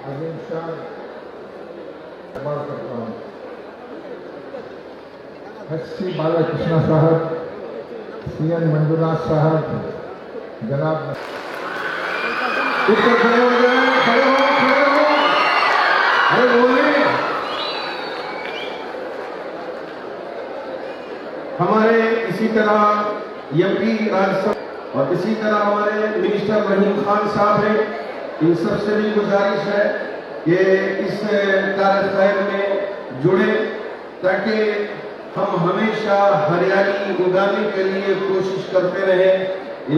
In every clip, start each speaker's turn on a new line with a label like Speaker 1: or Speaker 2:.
Speaker 1: अजीम शाह सवाल करता हूँ। एस.सी. बालाकृष्ण साहब, सी.एन. मंजुनाथ साहब, जनाब खड़े हो जाए, खड़े हो, अरे बोलिए। हमारे इसी तरह एमपी राज्यसभा और इसी तरह हमारे मिनिस्टर रहीम खान साहब हैं, इन सबसे भी गुजारिश है कि इस कार्यक्रम में जुड़े ताकि हम हमेशा हरियाली उगाने के लिए कोशिश करते रहे।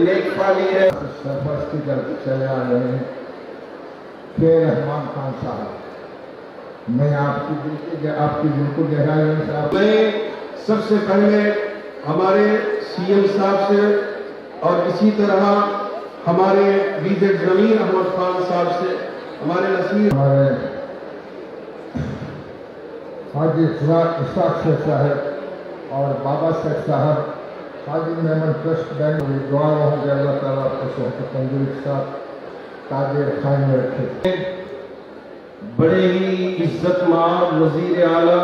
Speaker 1: नेक फाली है सरपंच की तरफ चले आ रहे हैं के रहमान खान साहब, मैं आपकी बिल्कुल गहराई साहब। मैं सबसे पहले हमारे सीएम साहब से और इसी तरह हमारे विजेट जमीर अहमद खान साहब से, हमारे नसीर हमारे हाजी इसाक शेख साहब और बाबा शेख साहब, हाजी मेमन ट्रस्ट बैंक दुआ होंगे, अल्लाह ताला आपको सेहत तंदुरुस्ती के साथ ताजे खान में रखे। बड़े ही इज्जतमान वजीर आला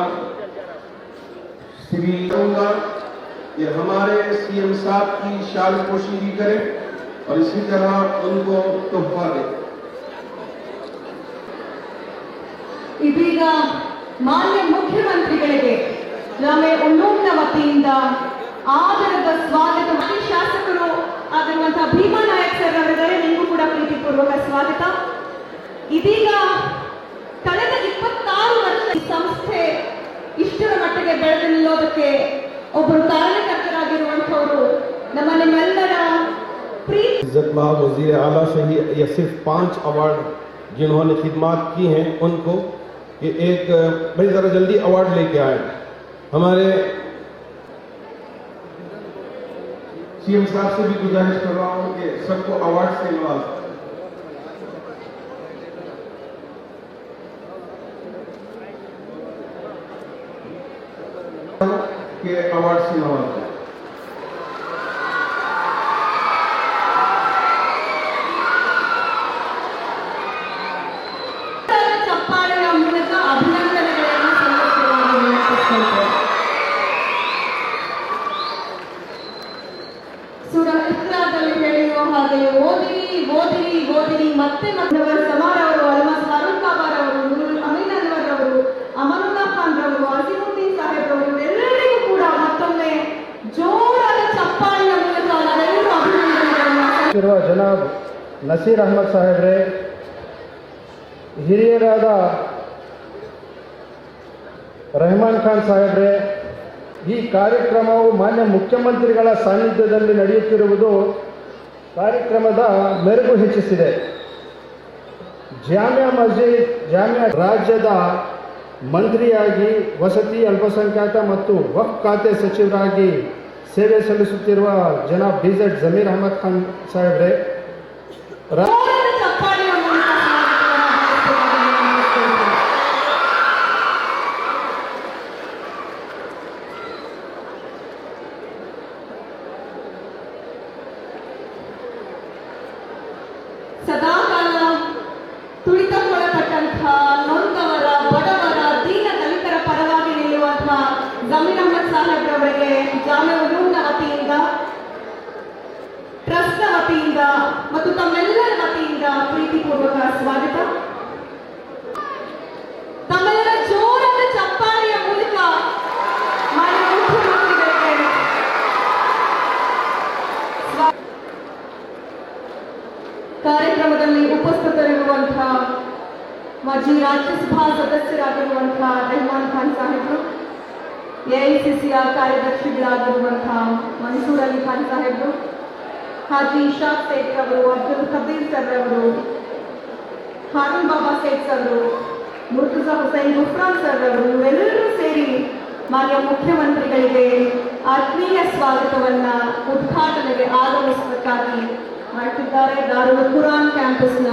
Speaker 1: श्री कहूँगा कि हमारे सीएम साहब की शान पोशी भी करें और इसी तरह उनको तोहफा दें।
Speaker 2: ಇದೀಗ ಮಾನ್ಯ ಮುಖ್ಯಮಂತ್ರಿಗಳಿಗೆ ಜಾಮೆ ಉಲ್ಲೂಮ್ನ ವತಿಯಿಂದ ಆದರದ ಸ್ವಾಗತ. ಶಾಸಕರು ಆಗಿರುವಂತಹ ಭೀಮಾ ನಾಯಕ್ ಸರ್ ಅವರಿದ್ದಾರೆ, ನಿಮಗೂ ಕೂಡ ಪ್ರೀತಿಪೂರ್ವಕ ಸ್ವಾಗತ. ಇದೀಗ ಕಳೆದ 26 ವರ್ಷ ಈ ಸಂಸ್ಥೆ ಇಷ್ಟರ ಮಟ್ಟಿಗೆ ಬೆಳೆದು ನಿಲ್ಲೋದಕ್ಕೆ ಒಬ್ಬರು ಕಾರಣಕರ್ತರಾಗಿರುವಂತವರು ನಮ್ಮ ನಿಮ್ಮೆಲ್ಲರ प्रीत
Speaker 3: इज्जतमाब वज़ीर आला से ही ये सिर्फ 5 अवार्ड जिन्होंने खिदमत की हैं उनको ये एक भाई ज़रा जल्दी अवार्ड लेके आए। हमारे सीएम साहब से भी गुजारिश कर रहा हूँ कि सबको अवार्ड से नवाज के अवार्ड से नवाज।
Speaker 2: ಮತ್ತೆ ಸಮಾರ್ ಅವರು, ಅಲ್ಮಾಸ್ ಫಾರೂಕ್ ಕಾಬಾರ್ ಅವರು, ಅಮೀನ್ ಅನ್ವರ್ ಅವರು, ಅಮನುಲ್ಲಾ ಖಾನ್ ರವರು, ಅಜೀಮುದ್ದೀನ್ ಸಾಹೇಬ್ ಅವರು, ಎಲ್ಲರಿಗೂ ಕೂಡ ಮತ್ತೊಮ್ಮೆ ಜೋರಾದ ಚಪ್ಪಾಳಿನ ಮೂಲಕ ನಾವೆಲ್ಲರೂ ಅಭಿನಂದನೆಗಳನ್ನು.
Speaker 4: ಜನಾಬ್ ನಸೀರ್ ಅಹಮದ್ ಸಾಹೇಬ್ರೆ, ಹಿರಿಯರಾದ ರೆಹಮಾನ್ ಖಾನ್ ಸಾಹೇಬ್ರೆ, ಈ ಕಾರ್ಯಕ್ರಮವು ಮಾನ್ಯ ಮುಖ್ಯಮಂತ್ರಿಗಳ ಸಾನ್ನಿಧ್ಯದಲ್ಲಿ ನಡೆಯುತ್ತಿರುವುದು ಕಾರ್ಯಕ್ರಮದ ಮೆರುಗು ಹೆಚ್ಚಿಸಿದೆ. ಜಾಮಿಯಾ ಮಸ್ಜಿದ್ ಜಾಮಿಯಾ ರಾಜ್ಯದ ಮಂತ್ರಿಯಾಗಿ ವಸತಿ, ಅಲ್ಪಸಂಖ್ಯಾತ ಮತ್ತು ವಕ್ಫ್ ಖಾತೆ ಸಚಿವರಾಗಿ ಸೇವೆ ಸಲ್ಲಿಸುತ್ತಿರುವ ಜನಾಬ್ ಬಿಜೆಡ್ ಜಮೀರ್ ಅಹಮದ್ ಖಾನ್ ಸಾಹೇಬ್ರೆ,
Speaker 2: ಸದಾಕಾಲ ತುಳಿತಕ್ಕೊಳಪಟ್ಟಂತಹ ನೊಂದವರ, ಬಡವರ, ದೀನ ದಲಿತರ ಪರವಾಗಿ ನಿಲ್ಲುವಂತಹ ಜಮೀರ್ ಅಹಮದ್ ಸಾಹೇಬ್ರವರಿಗೆ ಜಾಮಿಯಾ ಉಲೂಮ್ನ ವತಿಯಿಂದ, ಟ್ರಸ್ಟ್ ವತಿಯಿಂದ ಮತ್ತು ತಮ್ಮೆಲ್ಲರ ವತಿಯಿಂದ ಪ್ರೀತಿಪೂರ್ವಕ ಸ್ವಾಗತ. ತಮ್ಮೆಲ್ಲರ ಜೋರಾದ ಚಪ್ಪಾಳೆಯ ಮೂಲಕ ಮಾನ್ಯ ಮುಖ್ಯಮಂತ್ರಿಗಳಿಗೆ ಕಾರ್ಯಕ್ರಮದಲ್ಲಿ ಉಪಸ್ಥಿತರಿರುವಂತಹ ಮಾಜಿ ರಾಜ್ಯಸಭಾ ಸದಸ್ಯರಾಗಿರುವಂತಹ ರೆಹಮಾನ್ ಖಾನ್ ಸಾಹೇಬರು, ಎಐಸಿಸಿಯ ಕಾರ್ಯದರ್ಶಿಗಳಾಗಿರುವಂತಹ ಮನ್ಸೂರ್ ಅಲಿ ಖಾನ್ ಸಾಹೇಬರು, ಹಾಜಿ ಇಶಾಕ್ ಸೇಠ್ ಅವರು, ಅಬ್ದುಲ್ ಕಬೀರ್ ಸರ್ ಅವರು, ಹಾರೂನ್ ಬಾಬಾ ಸೇಠ್ ಅವರು, ಮುರ್ತುಜಾ ಹುಸೈನ್ ಗುಫ್ರಾನ್ ಸರ್ ಅವರು, ಇವರೆಲ್ಲರೂ ಸೇರಿ ಮಾನ್ಯ ಮುಖ್ಯಮಂತ್ರಿಗಳಿಗೆ ಆತ್ಮೀಯ ಸ್ವಾಗತವನ್ನ ಉದ್ಘಾಟನೆಗೆ ಆಗಮಿಸುವುದಕ್ಕಾಗಿ ಮಾಡ್ತಿದ್ದಾರೆ. ದಾರುಲ್ ಕುರಾನ್ ಕ್ಯಾಂಪಸ್ನ